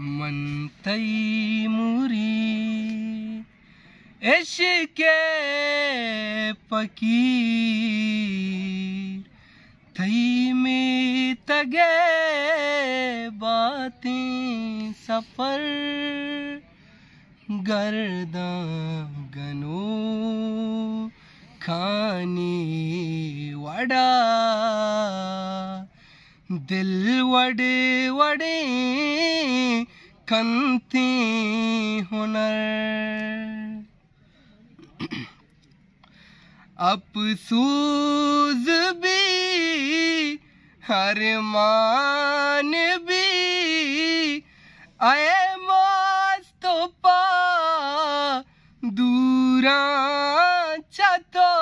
मन तैमुरी इश्क़े फ़कीर थई में तगे बातें सफ़र गर्दा गनो खाने वड़ा दिल वड़े वड़े कंते हुनर अफ़सूस भी अरमान भी आए मुस्तफा दूरा चतो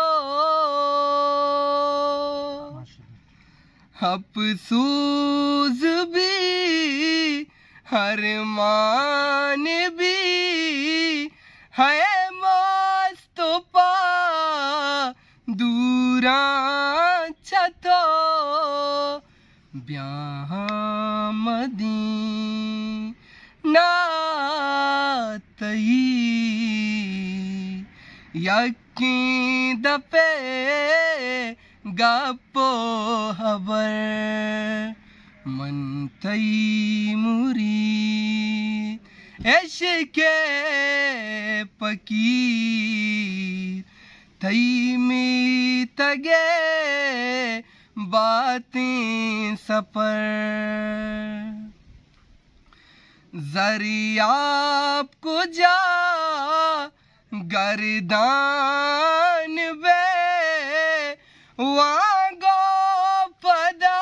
अफ़सूस भी अरमान भी है मुस्तफा दूरा चतो ब्याह मदीना तई यकीन दफे गपो हबर मन तैमुरी इश्क़े फ़कीर थई में तगे बातें सफ़र ज़रियाब को जा गर्दान बे वागो पदा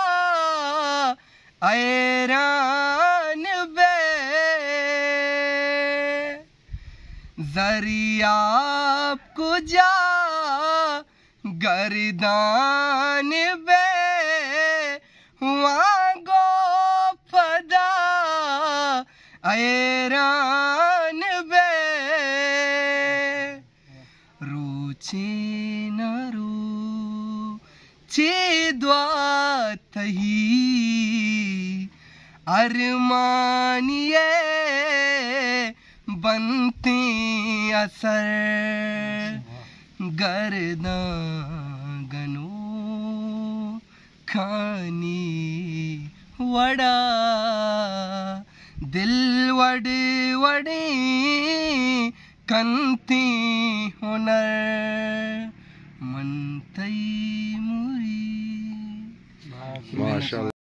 ऐरान बे ज़रियाब को जा गर्दान बे वागो पदा ऐरान बे रुचे न रुचे द्वा तही अरमानिये बनते असर गर्दा गनो खानी वड़ा दिल वड़े वड़े कंते हुनर मन तैमुरी। माशाअल्लाह।